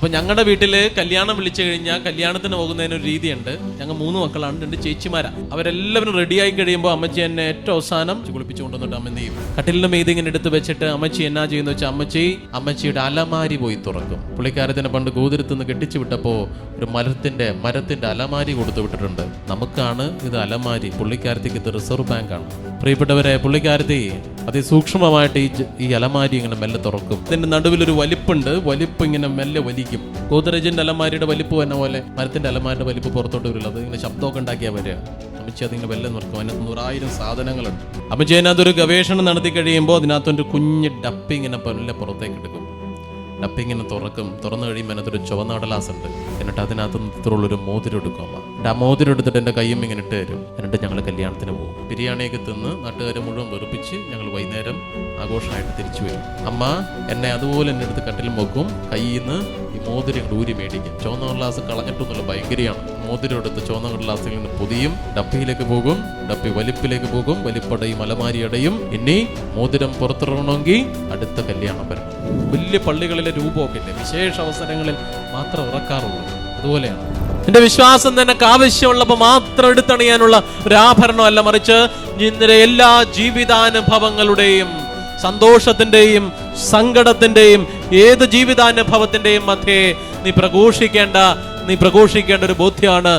അപ്പൊ ഞങ്ങളുടെ വീട്ടില് കല്യാണം വിളിച്ചു കഴിഞ്ഞാൽ കല്യാണത്തിന് പോകുന്നതിന് ഒരു രീതിയുണ്ട്. ഞങ്ങൾ 3 മക്കളാണ്, 2 ചേച്ചിമാരാ. അവരെല്ലാവരും റെഡിയായി കഴിയുമ്പോൾ അമ്മച്ചി എന്നെ ഏറ്റവും അവസാനം കുളിപ്പിച്ചു കൊണ്ടുവന്നിട്ട് അമ്മ എന്ത് ചെയ്യും, കട്ടിലിന്റെ മീതെ ഇങ്ങനെ എടുത്ത് വെച്ചിട്ട് അമ്മച്ചി എന്നാ ചെയ്യുന്ന വെച്ചാൽ അമ്മച്ചിയുടെ അലമാരി പോയി തുറക്കും. പുള്ളിക്കാരത്തിനെ പണ്ട് ഗോതിരത്തുനിന്ന് കെട്ടിച്ചു വിട്ടപ്പോ ഒരു മരത്തിന്റെ അലമാരി കൊടുത്തു വിട്ടിട്ടുണ്ട്. നമുക്കാണ് ഇത് അലമാരി, പുള്ളിക്കാരത്തിക്ക് ഇത് റിസർവ് ബാങ്ക് ആണ്. പ്രിയപ്പെട്ടവരെ, പുള്ളിക്കാരത്തി അതിസൂക്ഷ്മമായിട്ട് ഈ അലമാരി ഇങ്ങനെ മെല്ലെ തുറക്കും. ഇതിന്റെ നടുവിലൊരു വലിപ്പുണ്ട്, വലിപ്പ് ഇങ്ങനെ മെല്ലെ വലിക്കും. ഗോദ്രേജിന്റെ അലമാരിയുടെ വലിപ്പ് എന്ന പോലെ മരത്തിന്റെ അലമാരിയുടെ വലിപ്പ് പുറത്തോട്ട് വരില്ല. അത് ഇങ്ങനെ ശബ്ദമൊക്കെ ഉണ്ടാക്കിയാ വരിക. അമ്മച്ചി അതിങ്ങനെ വെല്ലെ നിർക്കും. അതിനകത്ത് 100,000 സാധനങ്ങളുണ്ട്. അമ്മച്ചി അതിനകത്തൊരു ഗവേഷണം നടത്തി കഴിയുമ്പോൾ അതിനകത്തൊരു കുഞ്ഞ് ഡപ്പി ഇങ്ങനെ മെല്ലെ പുറത്തേക്ക് എടുക്കും. ഡപ്പി ഇങ്ങനെ തുറന്നു കഴിയുമ്പോൾ അതിനകത്തൊരു ചുവന്ന കടലാസ് ഉണ്ട്. എന്നിട്ട് അതിനകത്ത് ഇത്രയുള്ളൊരു മോതിരം എടുക്കും അമ്മ. ആ മോതിരം എടുത്തിട്ട് എൻ്റെ കയ്യും ഇങ്ങനെ ഇട്ട് തരും. എന്നിട്ട് ഞങ്ങൾ കല്യാണത്തിന് പോകും. ബിരിയാണിയൊക്കെ തിന്ന് നാട്ടുകാരെ മുഴുവൻ വെറുപ്പിച്ച് ഞങ്ങൾ വൈകുന്നേരം ആഘോഷമായിട്ട് തിരിച്ചു വരും. അമ്മ എന്നെ അതുപോലെ എന്നെ എടുത്ത് കട്ടിലും വെക്കും. കയ്യിൽ നിന്ന് ഈ മോതിരം ഊരി മേടിക്കും. ചുവന്ന കടലാസ് കളഞ്ഞിട്ടൊന്നുമില്ല, ഭയങ്കരമാണ്. മോതിരം എടുത്ത് ചുവന്ന കടലാസിൽ നിന്ന് പൊതിയും, ഡപ്പിയിലേക്ക് പോകും. ഡപ്പി വലിപ്പിലേക്ക് പോകും, വലിപ്പടയും അലമാരിയടയും. ഇനി മോതിരം പുറത്തിറങ്ങണമെങ്കിൽ അടുത്ത കല്യാണം വരണം. വലിയ പള്ളികളിലെ രൂപമൊക്കെ ഇല്ലേ, വിശേഷ അവസരങ്ങളിൽ മാത്രം ഇറക്കാറുള്ളൂ. അതുപോലെയാണ് എന്റെ വിശ്വാസം. നിനക്ക് ആവശ്യമുള്ളപ്പോൾ മാത്രം എടുത്തണിയാനുള്ള ഒരു ആഭരണമല്ല, മറിച്ച് നിന്റെ എല്ലാ ജീവിതാനുഭവങ്ങളുടെയും സന്തോഷത്തിന്റെയും സങ്കടത്തിന്റെയും ഏത് ജീവിതാനുഭവത്തിന്റെയും മധ്യേ നീ പ്രഘോഷിക്കേണ്ട ഒരു ബോധ്യമാണ്